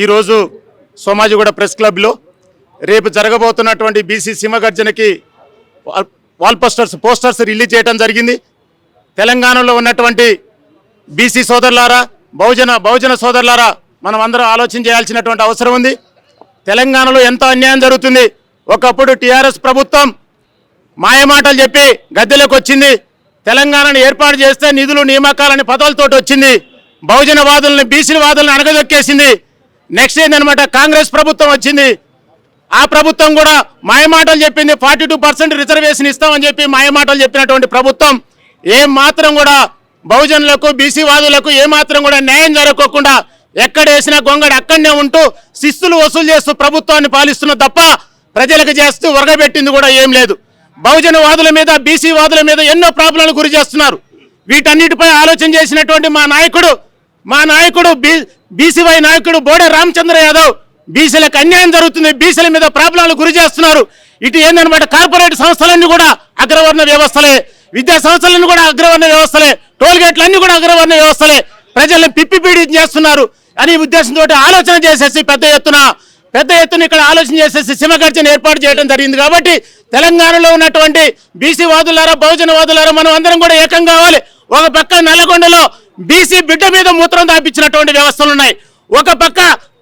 ఈరోజు సోమాజిగూడ ప్రెస్ క్లబ్లో రేపు జరగబోతున్నటువంటి బీసీ సింహగర్జనకి పోస్టర్స్ రిలీజ్ చేయడం జరిగింది. తెలంగాణలో ఉన్నటువంటి బీసీ సోదరులారా, బహుజన సోదరులారా, మనం అందరం ఆలోచన చేయాల్సినటువంటి అవసరం ఉంది. తెలంగాణలో ఎంతో అన్యాయం జరుగుతుంది. ఒకప్పుడు టీఆర్ఎస్ ప్రభుత్వం మాయమాటలు చెప్పి గద్దెలోకి వచ్చింది. తెలంగాణను ఏర్పాటు చేస్తే నిధులు నియామకాలని పదవులతోటి వచ్చింది. బహుజన వాదులను, బీసీ వాదులను అణగదొక్కేసింది. నెక్స్ట్ ఏందనమాట, కాంగ్రెస్ ప్రభుత్వం వచ్చింది. ఆ ప్రభుత్వం కూడా మాయమాటలు చెప్పింది. 42% రిజర్వేషన్ ఇస్తామని చెప్పి మాయమాటలు చెప్పినటువంటి ప్రభుత్వం ఏం మాత్రం కూడా బహుజనులకు, బీసీ వాదులకు ఏమాత్రం కూడా న్యాయం జరగకుండా ఎక్కడేసిన గొంగడి అక్కడనే ఉంటూ శిస్తులు వసూలు చేస్తూ ప్రభుత్వాన్ని పాలిస్తున్న తప్ప ప్రజలకు చేస్తూ ఒరగబెట్టింది కూడా ఏం లేదు. బహుజన వాదుల మీద, బీసీ వాదుల మీద ఎన్నో ప్రాబ్లాలకు గురి చేస్తున్నారు. వీటన్నిటిపై ఆలోచన చేసినటువంటి మా నాయకుడు బీసీవై నాయకుడు బోడే రామచంద్ర యాదవ్ బీసీలకు అన్యాయం జరుగుతుంది, బీసీల మీద ప్రాబ్లాలకు గురి చేస్తున్నారు. ఇటు ఏందనమాట, కార్పొరేట్ సంస్థలన్నీ కూడా అగ్రవర్ణ వ్యవస్థలే, విద్యా సంస్థలన్నీ కూడా అగ్రవర్ణ వ్యవస్థలే, టోల్గేట్లన్నీ కూడా అగ్రవర్ణ వ్యవస్థలే, ప్రజల్ని పిప్పిపీడి చేస్తున్నారు అని ఉద్దేశంతో ఆలోచన చేసేసి పెద్ద ఎత్తున ఇక్కడ ఆలోచన చేసేసి సింహగర్జన ఏర్పాటు చేయడం జరిగింది. కాబట్టి తెలంగాణలో ఉన్నటువంటి బీసీ వాదులారా, బహుజన వాదులారా, మనం అందరం కూడా ఏకం కావాలి. ఒక పక్క నల్లగొండలో బీసీ బిడ్డ మీద మూత్రం దాపించినటువంటి వ్యవస్థలు ఉన్నాయి. ఒక పక్క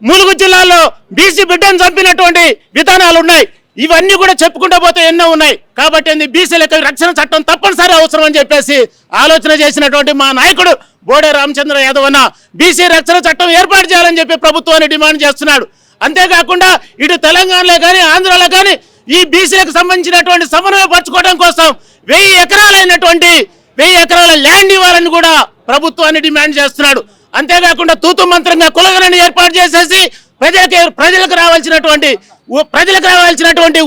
ములుగు జిల్లాలో బీసీ బిడ్డను చంపినటువంటి విధానాలు ఉన్నాయి. ఇవన్నీ కూడా చెప్పుకుంటూ పోతే ఎన్నో ఉన్నాయి. కాబట్టి బీసీలకు రక్షణ చట్టం తప్పనిసరి అవసరం అని చెప్పేసి ఆలోచన చేసినటువంటి మా నాయకుడు బోడే రామచంద్ర యాదవ్ అన్న బీసీ రక్షణ చట్టం ఏర్పాటు చేయాలని చెప్పి ప్రభుత్వాన్ని డిమాండ్ చేస్తున్నాడు. అంతేకాకుండా ఇటు తెలంగాణలో కానీ, ఆంధ్రాలో కానీ ఈ బీసీలకు సంబంధించినటువంటి సమన్వయపరచుకోవడం కోసం 1000 ఎకరాల ల్యాండ్ ఇవ్వాలని కూడా ప్రభుత్వాన్ని డిమాండ్ చేస్తున్నాడు. అంతేకాకుండా తూతు మంత్రంగా కులగణని ఏర్పాటు చేసేసి ప్రజలకు రావాల్సినటువంటి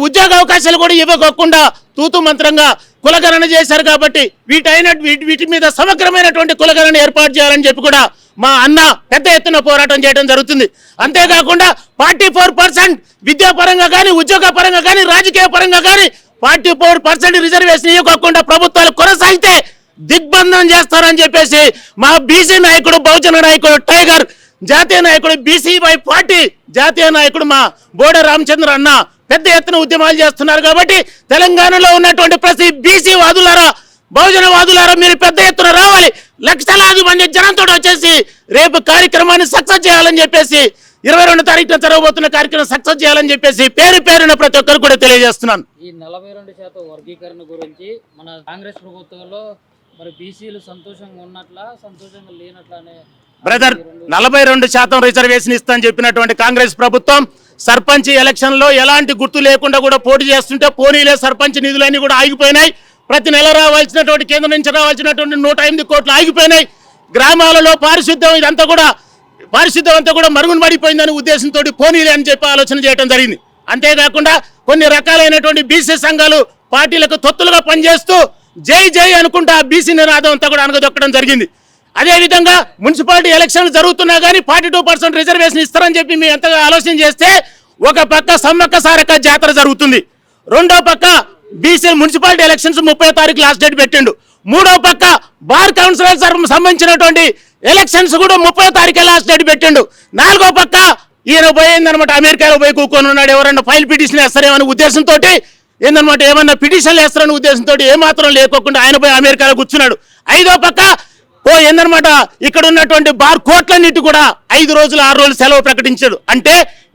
ఉద్యోగ అవకాశాలు కూడా ఇవ్వకుండా తూతు మంత్రంగా కులగణన చేశారు. కాబట్టి వీటి మీద సమగ్రమైనటువంటి కులగణన ఏర్పాటు చేయాలని చెప్పి కూడా మా అన్న పెద్ద ఎత్తున పోరాటం చేయడం జరుగుతుంది. అంతేకాకుండా 44% విద్యాపరంగా కానీ, ఉద్యోగ పరంగా కానీ, రాజకీయ పరంగా కానీ 44% రిజర్వేషన్ ఇవ్వకుండా ప్రభుత్వాలు కొనసాగితే దిగ్బంధనం చేస్తారని చెప్పేసి మా బీసీ నాయకుడు, బహుజన నాయకుడు టైగర్, జాతీయ నాయకుడు బీసీవై పార్టీ జాతీయ నాయకుడు మా బోడే రామచంద్ర అన్న పెద్ద ఎత్తున ఉద్యమాలు చేస్తున్నారు. కాబట్టి తెలంగాణలో ఉన్నటువంటి ప్రతి బీసీ వాదులారా, బహుజన వాదులారా, మీరు పెద్ద ఎత్తున రావాలి. లక్షలాది మంది జనంతో వచ్చేసి రేపు కార్యక్రమాన్ని సక్సెస్ చేయాలని చెప్పేసి 22వ తారీఖున జరగబోతున్న కార్యక్రమం సక్సెస్ చేయాలని చెప్పేసి పేరున ప్రతి ఒక్కరు కూడా తెలియజేస్తున్నాను. ఈ 42% వర్గీకరణ గురించి మన కాంగ్రెస్ ప్రభుత్వంలో మరి బీసీలు సంతోషంగా ఉన్నట్లా, సంతోషంగా లేనట్లానే బ్రదర్, 42% రిజర్వేషన్ ఇస్తానని చెప్పినటువంటి కాంగ్రెస్ ప్రభుత్వం సర్పంచ్ ఎలక్షన్ లో ఎలాంటి గుర్తు లేకుండా కూడా పోటీ చేస్తుంటే పోనీలే సర్పంచ్ నిధులన్నీ కూడా ఆగిపోయినాయి. ప్రతి నెల రావాల్సినటువంటి కేంద్రం నుంచి రావాల్సినటువంటి 108 కోట్లు ఆగిపోయినాయి. గ్రామాలలో పారిశుద్ధ్యం అంతా కూడా మరుగున పడిపోయిందనే ఉద్దేశంతో పోనీలే అని చెప్పి ఆలోచన చేయడం జరిగింది. అంతేకాకుండా కొన్ని రకాలైనటువంటి బీసీ సంఘాలు పార్టీలకు తొత్తులుగా పనిచేస్తూ జై అనుకుంటా బీసీ నినాదం అంతా కూడా అనగదొక్కడం జరిగింది. అదేవిధంగా మున్సిపాలిటీ ఎలక్షన్లు జరుగుతున్నా కానీ 42% రిజర్వేషన్ ఇస్తారని చెప్పి మేము ఎంతగా ఆలోచన చేస్తే ఒక పక్క సమ్మక్క సారక్క జాతర జరుగుతుంది, రెండో పక్క బీసీ మున్సిపాలిటీ ఎలక్షన్స్ 30వ తారీఖు లాస్ట్ డేట్ పెట్టిండు, మూడో పక్క బార్ కౌన్సిలర్ సంబంధించినటువంటి ఎలక్షన్స్ కూడా 30వ తారీఖు లాస్ట్ డేట్ పెట్టిండు, నాలుగో పక్క ఈయన పోయిందనమాట అమెరికాలో పోయి కూర్చొని ఉన్నాడు. ఎవరన్నా ఫైల్ పిటిషన్ వేస్తారేమనే ఉద్దేశంతో ఏందనమాట, ఏమన్నా పిటిషన్లు వేస్తారనే ఉద్దేశంతో ఏమాత్రం లేకోకుండా ఆయన పోయి అమెరికాలో కూర్చున్నాడు. ఐదో పక్క ఏందనమాట, ఇక్కడ ఉన్నటువంటి బార్ కోట్లన్నిటి కూడా 5 రోజులు 6 రోజులు సెలవు ప్రకటించాడు. అంటే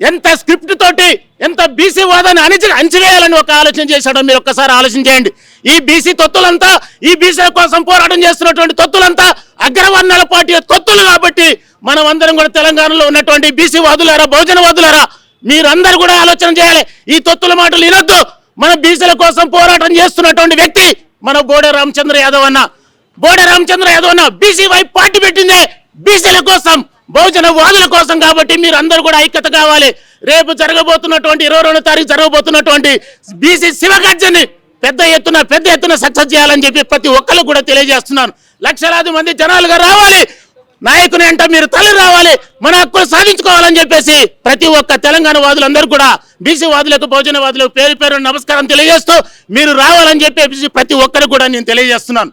ఎంత స్క్రిప్ట్ తోటి ఎంత బీసీ వాదాన్ని అణచివేయాలని ఒక ఆలోచన చేశాడో మీరు ఒక్కసారి ఆలోచన చేయండి. ఈ బీసీ తొత్తులంతా, ఈ బీసీ కోసం పోరాటం చేస్తున్నటువంటి తొత్తులంతా అగ్రవర్ణాల పార్టీ తొత్తులు. కాబట్టి మనం అందరం కూడా తెలంగాణలో ఉన్నటువంటి బీసీ వాదులారా, బహుజన వాదులారా, మీరందరూ కూడా ఆలోచన చేయాలి. ఈ తొత్తుల మాటలు వినొద్దు. మన బీసీల కోసం పోరాటం చేస్తున్నటువంటి వ్యక్తి మన బోడే రామచంద్ర యాదవ్ అన్న. బీసీవై పార్టీ పెట్టిందే బీసీల కోసం, బహుజన వాదుల కోసం. కాబట్టి మీరు అందరూ కూడా ఐక్యత కావాలి. రేపు జరగబోతున్నటువంటి 22వ తారీఖు జరగబోతున్నటువంటి బీసీ సింహగర్జనని పెద్ద ఎత్తున సక్సెస్ చేయాలని చెప్పి ప్రతి ఒక్కరు కూడా తెలియజేస్తున్నాను. లక్షలాది మంది జనాలుగా రావాలి. నాయకుని అంటే మీరు తల్లి రావాలి, మన హక్కులు సాధించుకోవాలని చెప్పేసి ప్రతి ఒక్క తెలంగాణ వాదులందరూ కూడా బీసీ వాదులకు, బహుజన వాదులకు పేరు నమస్కారం తెలియజేస్తూ మీరు రావాలని చెప్పేసి ప్రతి ఒక్కరు కూడా నేను తెలియజేస్తున్నాను.